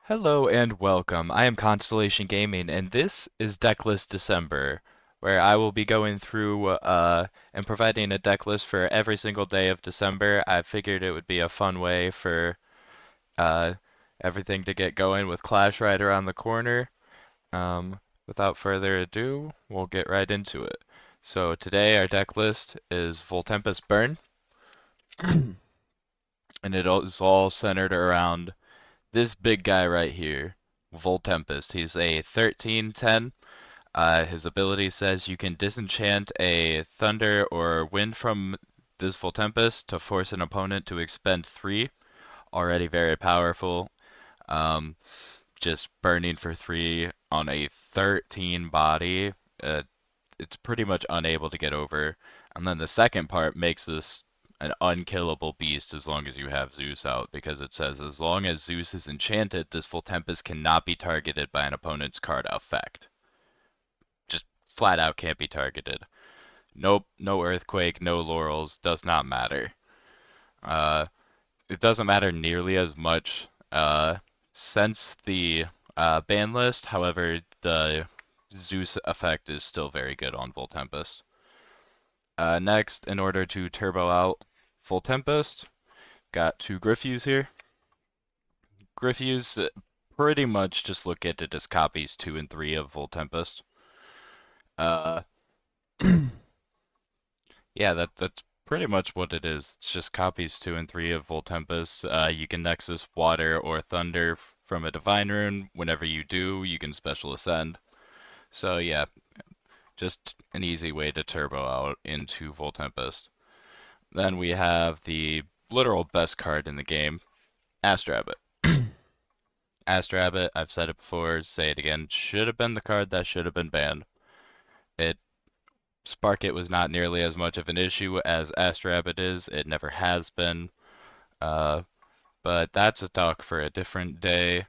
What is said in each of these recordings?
Hello and welcome. I am Constellation Gaming, and this is Decklist December, where I will be going through and providing a deck list for every single day of December. I figured it would be a fun way for uh, everything to get going with Clash right around the corner. Without further ado, we'll get right into it. So today our deck list is Voltempest Burn, and is all centered around this big guy right here, Voltempest. He's a 13/10. His ability says you can disenchant a thunder or wind from this Voltempest to force an opponent to expend 3. Already very powerful. Um, just burning for 3 on a 13 body. It's pretty much unable to get over. And then the second part makes this an unkillable beast as long as you have Zeus out, because it says as long as Zeus is enchanted, this full tempest cannot be targeted by an opponent's card effect. Just flat out can't be targeted. Nope, no earthquake, no laurels, does not matter. Uh, it doesn't matter nearly as much since the ban list. However, the Zeus effect is still very good on Voltempest. Next, in order to turbo out Full Tempest, got 2 Griffews here. Griffews pretty much just look at it as copies 2 and 3 of Full Tempest. Uh, yeah, that's pretty much what it is. It's just copies 2 and 3 of Full Tempest. You can Nexus Water or Thunder from a Divine Rune. Whenever you do, you can Special Ascend. So yeah, just an easy way to turbo out into Full Tempest. Then we have the literal best card in the game, Astrabbit. Astrabbit, I've said it before, say it again, should have been the card that should have been banned. It Spark It was not nearly as much of an issue as Astrabbit is. It never has been. Uh, but that's a talk for a different day.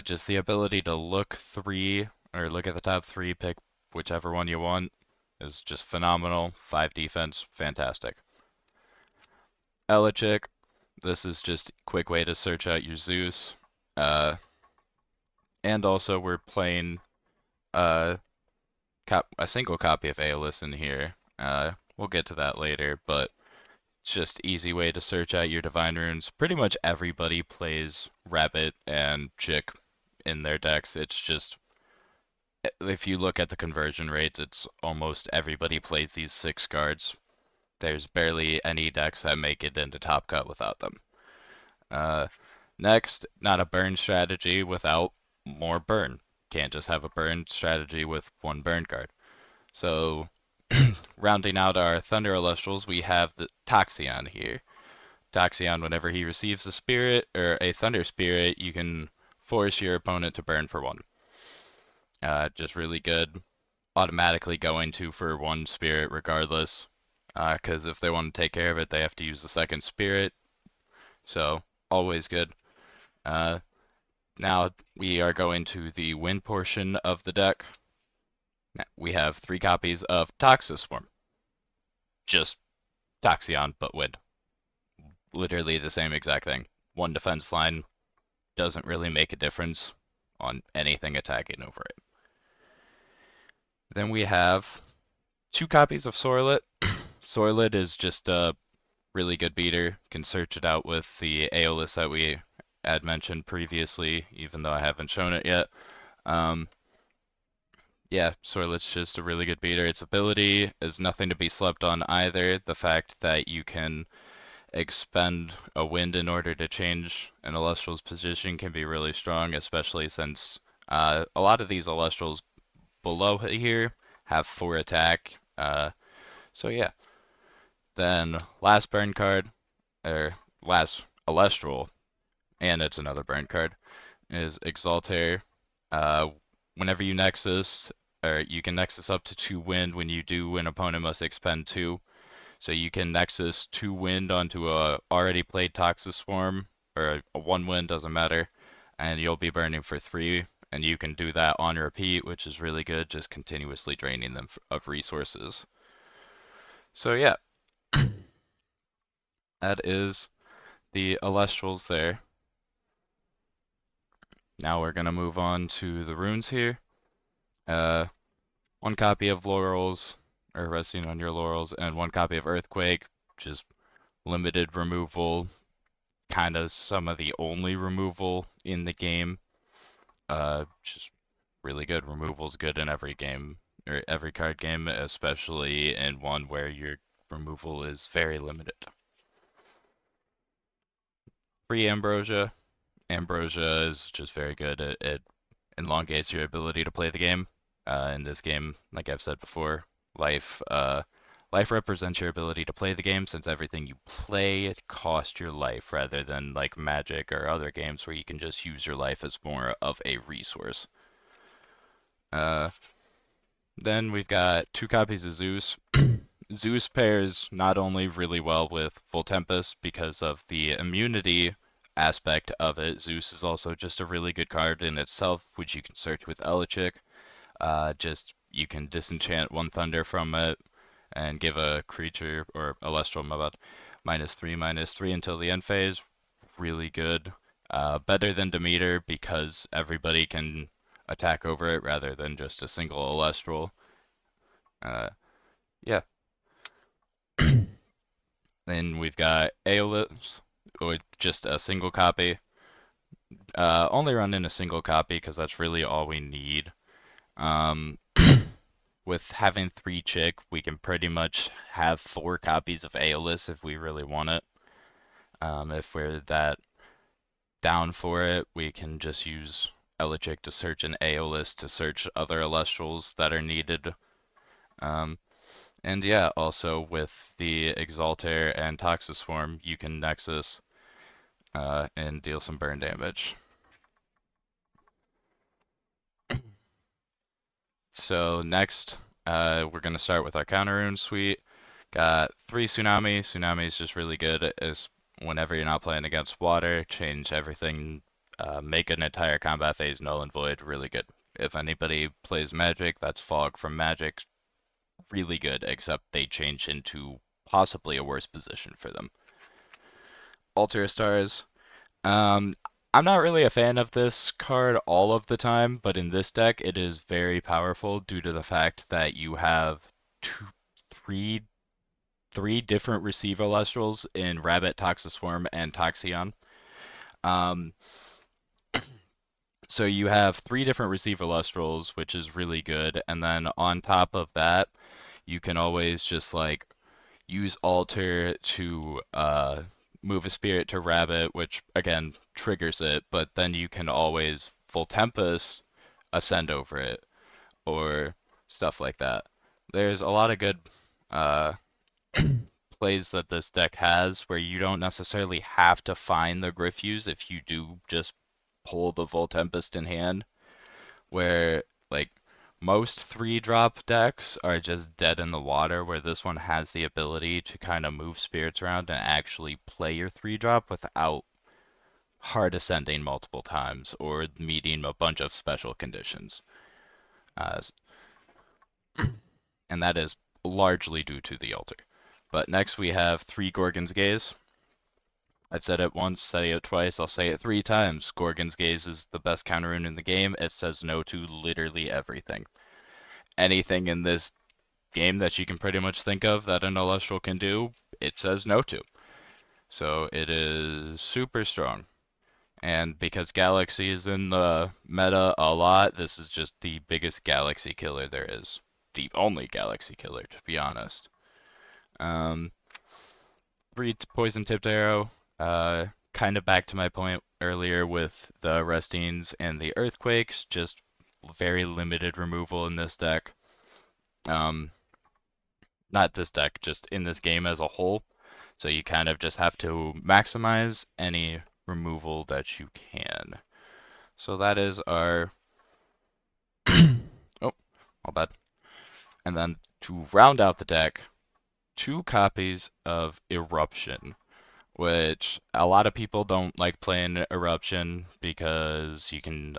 Just the ability to look 3 or look at the top 3, pick whichever one you want is just phenomenal. 5 defense, fantastic. Elichick, this is just a quick way to search out your Zeus. Uh, and also we're playing uh, a single copy of Aeolus in here. We'll get to that later, but it's just easy way to search out your Divine Runes. Pretty much everybody plays Rabbit and Chick in their decks. It's just, if you look at the conversion rates, it's almost everybody plays these 6 cards. There's barely any decks that make it into Top Cut without them. Uh, Next, not a burn strategy without more burn. Can't just have a burn strategy with 1 burn card. So, rounding out our Thunder Illustrals, we have the Toxion here. Toxion, whenever he receives a spirit or a Thunder Spirit, you can force your opponent to burn for 1. Just really good. Automatically going to for 1 spirit regardless. Because if they want to take care of it, they have to use the second spirit. So, always good. Uh, Now we are going to the wind portion of the deck. We have 3 copies of Toxiswarm. Just Toxion, but wind. Literally the same exact thing. 1 defense line doesn't really make a difference on anything attacking over it. Then we have 2 copies of Sorlet. Sorlet is just a really good beater. Can search it out with the Aeolus that we had mentioned previously, even though I haven't shown it yet. Yeah, Sorlet's just a really good beater. Its ability is nothing to be slept on either. The fact that you can expend a wind in order to change an Illustral's position can be really strong, especially since a lot of these Illustrals below here have 4 attack. So yeah. Then last burn card, or last Illustral, and it's another burn card, is Exaltair. Uh, Whenever you Nexus, or you can Nexus up to 2 wind. When you do, an opponent must expend 2. So you can Nexus 2 wind onto a already played Toxis form, or a 1 wind, doesn't matter, and you'll be burning for 3. And you can do that on repeat, which is really good, just continuously draining them of resources. So yeah, that is the Illustrals there. Now we're gonna move on to the runes here. Uh, one copy of Laurels, or Resting on Your Laurels, and one copy of Earthquake, just limited removal, kind of some of the only removal in the game. Just really good. Removal's good in every game, or every card game, especially in one where your removal is very limited. Free Ambrosia. Ambrosia is just very good. It elongates your ability to play the game. In this game, like I've said before, life represents your ability to play the game since everything you play costs your life rather than like Magic or other games where you can just use your life as more of a resource. Uh, then we've got two copies of Zeus. Zeus pairs not only really well with voltempest because of the immunity aspect of it. Zeus is also just a really good card in itself, which you can search with Elichic. Just you can disenchant one thunder from it and give a creature or a Lestral, my bad, -3/-3 until the end phase. Really good. Better than Demeter because everybody can attack over it rather than just a single Alestral. Uh, yeah. Then we've got Aeolus with just a single copy. Only run in a single copy because that's really all we need. Um, with having 3 chick, we can pretty much have 4 copies of Aeolus if we really want it. If we're that down for it, we can just use Elichic to search an Aeolus to search other Elestrals that are needed. Um, and yeah, also with the Exalter and Toxus form, you can Nexus and deal some burn damage. So next, we're going to start with our counter rune suite. Got 3 Tsunami. Tsunami is just really good as whenever you're not playing against water, change everything, make an entire combat phase null and void, really good. If anybody plays Magic, that's Fog from Magic, really good, except they change into possibly a worse position for them. Altar Stars. Um, I'm not really a fan of this card all of the time, but in this deck it is very powerful due to the fact that you have two, three, three different Receiver Lustrals in Rabbit, Toxiswarm, and Toxion. Um, so you have 3 different Receiver Lustrals, which is really good, and then on top of that, you can always just like use Alter to move a spirit to Rabbit, which again triggers it, but then you can always Full Tempest ascend over it or stuff like that. There's a lot of good uh, plays that this deck has where you don't necessarily have to find the Gryffuse if you do just pull the Full Tempest in hand, where like most 3-drop decks are just dead in the water, where this one has the ability to kind of move spirits around and actually play your 3-drop without hard ascending multiple times or meeting a bunch of special conditions. Uh, and that is largely due to the altar. But next we have 3 Gorgon's Gaze. I've said it once, said it twice, I'll say it 3 times. Gorgon's Gaze is the best counter rune in the game. It says no to literally everything. Anything in this game that you can pretty much think of that an Celestial can do, it says no to. So it is super strong. And because Galaxy is in the meta a lot, this is just the biggest Galaxy killer there is. The only Galaxy killer, to be honest. 3 Poison Tipped Arrow. Kind of back to my point earlier with the Restings and the Earthquakes, just very limited removal in this deck. Not this deck, just in this game as a whole. So you kind of just have to maximize any removal that you can. So that is our oh, all bad. And then to round out the deck, 2 copies of Eruption, which a lot of people don't like playing Eruption because you can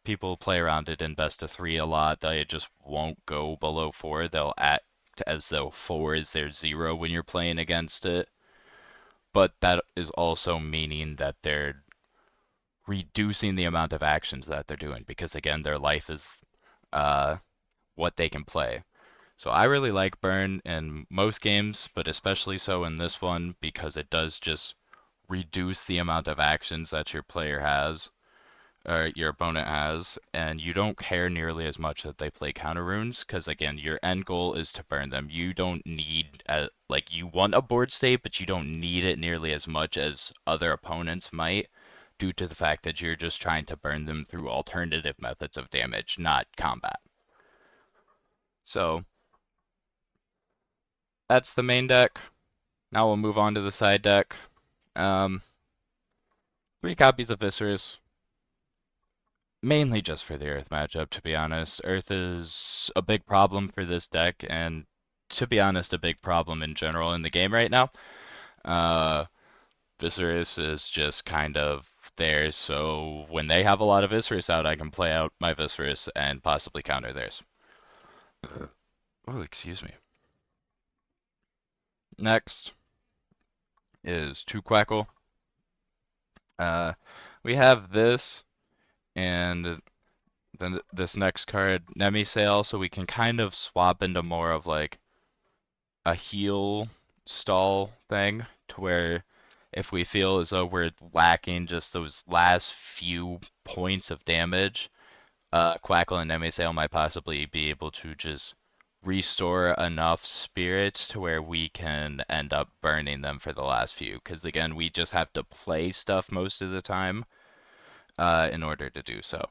people play around it in best of 3 a lot. They just won't go below 4. They'll act as though 4 is their 0 when you're playing against it. But that is also meaning that they're reducing the amount of actions that they're doing because again, their life is uh, what they can play. So I really like burn in most games, but especially so in this one because it does just reduce the amount of actions that your player has or your opponent has, and you don't care nearly as much that they play counter runes because again, your end goal is to burn them. You don't need like you want a board state, but you don't need it nearly as much as other opponents might due to the fact that you're just trying to burn them through alternative methods of damage, not combat. So that's the main deck. Now we'll move on to the side deck. Um, 3 copies of Viscerous, mainly just for the Earth matchup, to be honest. Earth is a big problem for this deck, and to be honest, a big problem in general in the game right now. Uh, Viscerous is just kind of there, so when they have a lot of Viscerous out, I can play out my Viscerous and possibly counter theirs. Oh, excuse me. Next is 2 Quackle. We have this, and then this next card, Nemisail, so we can kind of swap into more of like a heal stall thing to where if we feel as though we're lacking just those last few points of damage, Quackle and Nemisail might possibly be able to just restore enough spirits to where we can end up burning them for the last few. Because again, we just have to play stuff most of the time in order to do so.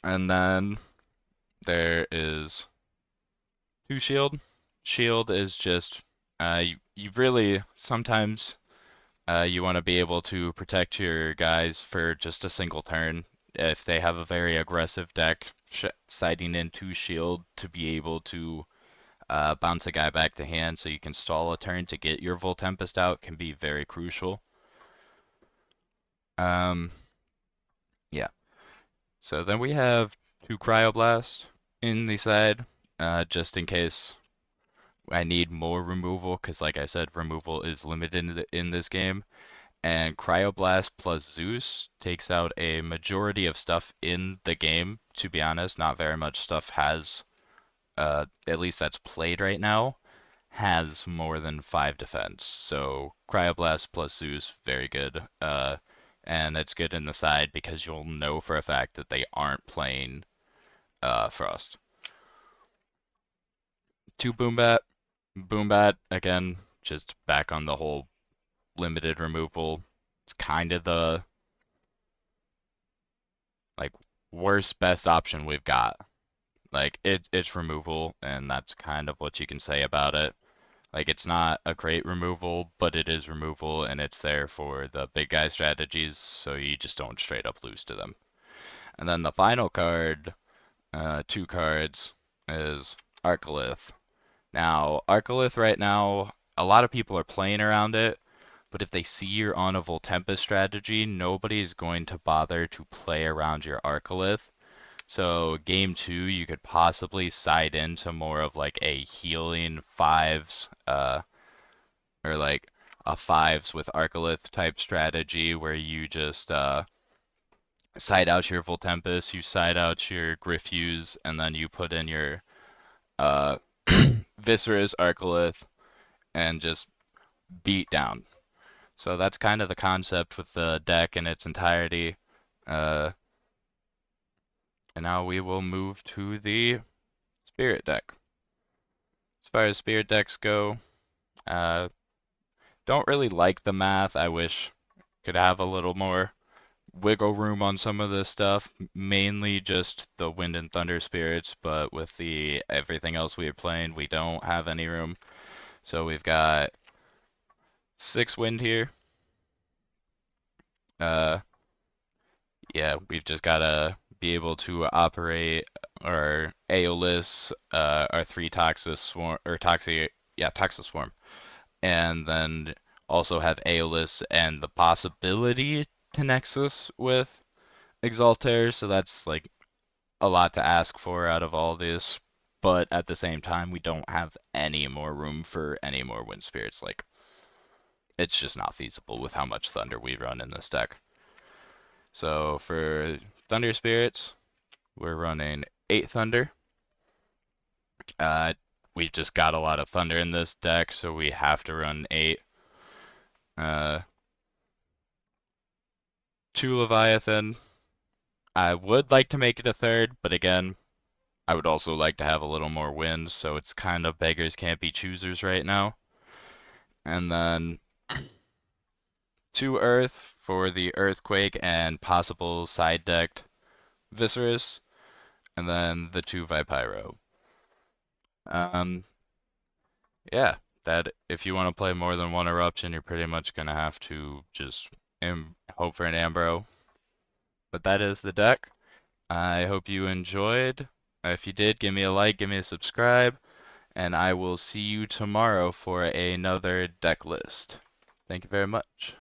And then there is 2 Shield. Shield is just you really sometimes you want to be able to protect your guys for just a single turn. If they have a very aggressive deck, siding in 2 Shield to be able to bounce a guy back to hand so you can stall a turn to get your voltempest out can be very crucial. Um, yeah. So then we have 2 Cryoblast in the side, just in case I need more removal, because like I said, removal is limited in this game. And Cryoblast plus Zeus takes out a majority of stuff in the game, to be honest. Not very much stuff has, at least that's played right now, has more than 5 defense. So Cryoblast plus Zeus, very good. And it's good in the side because you'll know for a fact that they aren't playing Frost. 2 Boombat. Boombat, again, just back on the whole limited removal. It's kind of the like worst best option we've got. Like it's removal, and that's kind of what you can say about it. Like it's not a great removal, but it is removal, and it's there for the big guy strategies, so you just don't straight up lose to them. And then the final card, 2 cards, is Arcolith. Now, Arcolith right now, a lot of people are playing around it, but if they see you're on a Voltempest strategy, nobody's going to bother to play around your Arcolith. So game 2, you could possibly side into more of like a healing fives, or like a fives with Arcolith type strategy where you just side out your Voltempest, you side out your Griffuse, and then you put in your uh, Viscerous Arcolith and just beat down. So that's kind of the concept with the deck in its entirety. Uh, and now we will move to the Spirit deck. As far as Spirit decks go, uh, don't really like the math. I wish could have a little more wiggle room on some of this stuff. Mainly just the Wind and Thunder Spirits, but with the everything else we are playing, we don't have any room. So we've got 6 Wind here. Uh, yeah, we've just gotta be able to operate our Aeolus, our 3 Toxis Swarm, or Toxis Swarm, and then also have Aeolus and the possibility to Nexus with Exaltair, so that's like a lot to ask for out of all this. But at the same time, we don't have any more room for any more Wind Spirits. Like, it's just not feasible with how much Thunder we run in this deck. So for Thunder Spirits, we're running 8 Thunder. Uh, we just got a lot of Thunder in this deck, so we have to run 8. Uh, 2 Leviathan. I would like to make it a third, but again, I would also like to have a little more wins, so it's kind of beggars can't be choosers right now. And then 2 Earth for the Earthquake and possible side decked Viscerus, and then the 2 Vipyro. Um, yeah, that if you want to play more than one Eruption, you're pretty much gonna have to just hope for an Ambro. But that is the deck. I hope you enjoyed. If you did, give me a like, give me a subscribe, and I will see you tomorrow for another deck list. Thank you very much.